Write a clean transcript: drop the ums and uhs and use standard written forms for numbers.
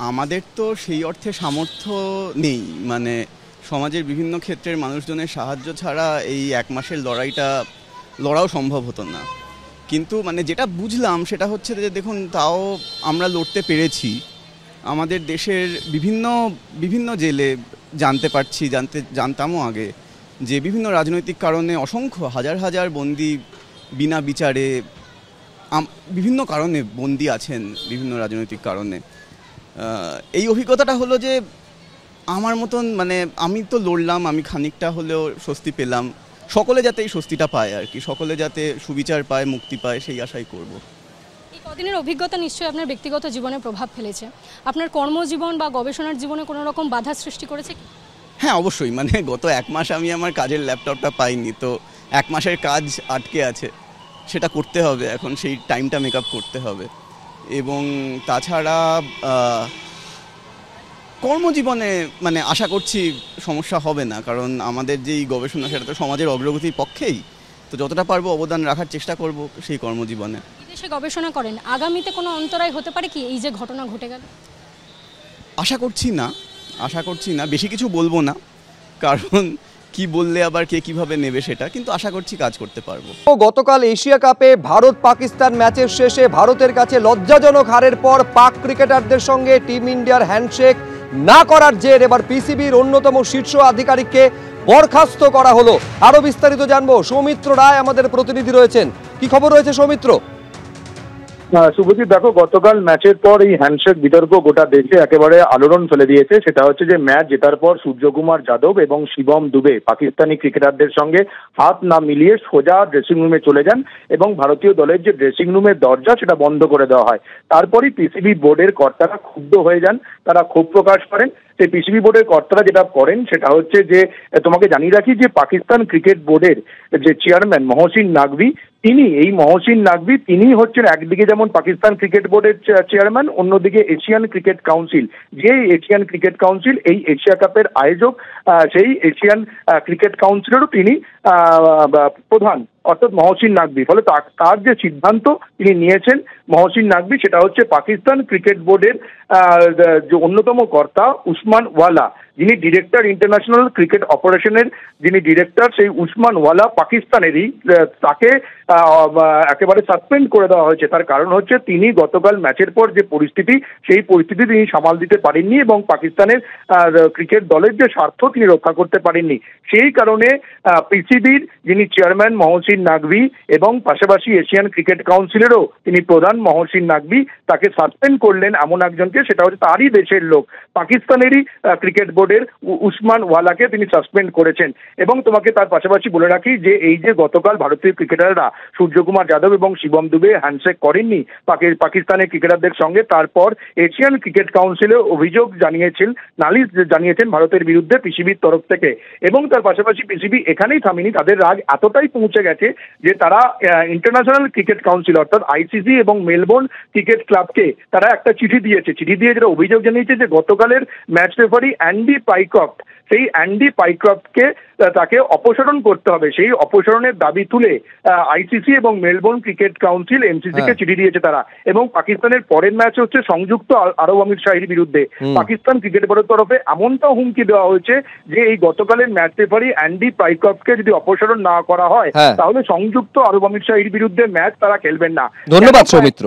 আমাদের তো সেই অর্থে সামর্থ্য নেই, মানে সমাজের বিভিন্ন ক্ষেত্রের মানুষজনের সাহায্য ছাড়া এই 1 মাসের লড়াও সম্ভব হতো না। কিন্তু মানে যেটা বুঝলাম সেটা হচ্ছে যে দেখুন, তাও আমরা লড়তে পেরেছি। আমাদের দেশের বিভিন্ন জেলে জানতামও আগে যে বিভিন্ন রাজনৈতিক কারণে অসংখ্য হাজার বন্দী বিনা বিচারে বিভিন্ন কারণে বন্দী আছেন, বিভিন্ন রাজনৈতিক কারণে। এই অভিজ্ঞতাটা হলো যে আমার মতন, মানে আমি তো লড়লাম, আমি খানিকটা হলেও স্বস্তি পেলাম। সকলে যাতে এই স্বস্তিটা পায় আর কি, সকলে যাতে সুবিচার পায়, মুক্তি পায়, সেই আশাই করব। এই কদিনের অভিজ্ঞতা নিশ্চয়ই আপনার ব্যক্তিগত জীবনে প্রভাব ফেলেছে। আপনার কর্মজীবন বা গবেষণার জীবনে কোনো রকম বাধা সৃষ্টি করেছে কি? হ্যাঁ, অবশ্যই। মানে গত 1 মাস আমি আমার কাজের ল্যাপটপটা পাইনি, তো 1 মাসের কাজ আটকে আছে, সেটা করতে হবে এখন, সেই টাইমটা মেক আপ করতে হবে। এবং তাছাড়া কর্মজীবনে মানে আশা করছি সমস্যা হবে না, কারণ আমাদের যেই গবেষণা সেটা তো সমাজের অগ্রগতির পক্ষেই, তো যতটা পারবো অবদান রাখার চেষ্টা করব সেই কর্মজীবনে। বিদেশে গবেষণা করেন, আগামীতে কোনো অন্তরায় হতে পারে কি এই যে ঘটনা ঘটে গেল? আশা করছি না, বেশি কিছু বলবো না, কারণ কি বললে আবার কে কিভাবে নেবে সেটা, কিন্তু আশা করছি কাজ করতে পারবো। গতকাল এশিয়া কাপে ভারত পাকিস্তান ম্যাচের শেষে ভারতের কাছে লজ্জাজনক হারের পর পাক ক্রিকেটারদের সঙ্গে টিম ইন্ডিয়ার হ্যান্ডশেক না করার জের এবার পিসিবির অন্যতম শীর্ষ আধিকারিককে বরখাস্ত করা হলো। আরো বিস্তারিত জানবো, সৌমিত্র রায় আমাদের প্রতিনিধি রয়েছেন। কি খবর রয়েছে সৌমিত্র? শুভজিৎ, দেখো, গতকাল ম্যাচের পর এই হ্যান্ডশেক বিতর্ক গোটা দেশে একেবারে আলোড়ন ফেলে দিয়েছে। সেটা হচ্ছে যে ম্যাচ জেতার পর সূর্যকুমার যাদব এবং শিবম দুবে পাকিস্তানি ক্রিকেটারদের সঙ্গে হাত না মিলিয়ে সোজা ড্রেসিং রুমে চলে যান এবং ভারতীয় দলের যে ড্রেসিং রুমের দরজা সেটা বন্ধ করে দেওয়া হয়। তারপরই পিসিবি বোর্ডের কর্তারা ক্ষুব্ধ হয়ে যান, তারা ক্ষোভ প্রকাশ করেন। সেই পিসিবি বোর্ডের কর্তারা যেটা করেন সেটা হচ্ছে যে, তোমাকে জানিয়ে রাখি যে পাকিস্তান ক্রিকেট বোর্ডের যে চেয়ারম্যান মহসিন নাকভি, তিনি হচ্ছেন একদিকে যেমন পাকিস্তান ক্রিকেট বোর্ডের চেয়ারম্যান, অন্যদিকে এশিয়ান ক্রিকেট কাউন্সিল, যে এশিয়ান ক্রিকেট কাউন্সিল এই এশিয়া কাপের আয়োজক, সেই এশিয়ান ক্রিকেট কাউন্সিলেরও তিনি প্রধান, অর্থাৎ মহসিন নাকভি। ফলে তার যে সিদ্ধান্ত তিনি নিয়েছেন মহসিন নাকভি, সেটা হচ্ছে পাকিস্তান ক্রিকেট বোর্ডের যে অন্যতম কর্তা উসমান ওয়ালা, যিনি ডিরেক্টর ইন্টারন্যাশনাল ক্রিকেট অপারেশনের যিনি ডিরেক্টর, সেই উসমান ওয়ালা পাকিস্তানেরই, তাকে একেবারে সাসপেন্ড করে দেওয়া হয়েছে। তার কারণ হচ্ছে তিনি গতকাল ম্যাচের পর যে পরিস্থিতি, সেই পরিস্থিতি তিনি সামাল দিতে পারেননি এবং পাকিস্তানের ক্রিকেট দলের যে স্বার্থ তিনি রক্ষা করতে পারেননি। সেই কারণে পিসিবির যিনি চেয়ারম্যান মহসিন নাকভি এবং পাশাপাশি এশিয়ান ক্রিকেট কাউন্সিলেরও তিনি প্রধান মহসিন নাকভি, তাকে সাসপেন্ড করলেন এমন একজনকে, সেটা হচ্ছে তারই দেশের লোক, পাকিস্তানেরই ক্রিকেট বোর্ডের উসমান ওয়ালাকে তিনি সাসপেন্ড করেছেন। এবং তোমাকে তার পাশাপাশি বলে রাখি যে এই যে গতকাল ভারতীয় ক্রিকেটাররা সূর্যকুমার যাদব এবং শিবম দুবে হ্যান্ডশেক করেননি পাকিস্তানের ক্রিকেটারদের সঙ্গে, তারপর এশিয়ান ক্রিকেট কাউন্সিলে অভিযোগ নালিশ জানিয়েছেন ভারতের বিরুদ্ধে পিসিবির তরফ থেকে। এবং তার পাশাপাশি পিসিবি এখানেই থামেনি, তাদের রাগ এতটাই পৌঁছে গেছে যে তারা ইন্টারন্যাশনাল ক্রিকেট কাউন্সিল অর্থাৎ আইসিসি এবং মেলবোর্ন ক্রিকেট ক্লাবকে তারা একটা চিঠি দিয়ে যেটা অভিযোগ জানিয়েছে যে গতকালের ম্যাচ রেফারি অ্যান্ডি পাইক্রফট, সেই অ্যান্ডি পাইক্রফটকে তাকে অপসারণ করতে হবে। সেই অপসারণের দাবি তুলে আইসিসি এবং মেলবোর্ন ক্রিকেট কাউন্সিল এমসিসি কে চিঠি দিয়েছে তারা। এবং পাকিস্তানের পরের ম্যাচ হচ্ছে সংযুক্ত আরব আমিরশাহির বিরুদ্ধে। পাকিস্তান ক্রিকেট বোর্ডের তরফে এমনটাও হুমকি দেওয়া হয়েছে যে এই গতকালের ম্যাচ রেফারি অ্যান্ডি পাইক্রফটকে যদি অপসারণ না করা হয় তাহলে সংযুক্ত আরব আমিরশাহির বিরুদ্ধে ম্যাচ তারা খেলবেন না। ধন্যবাদ সৌমিত্র।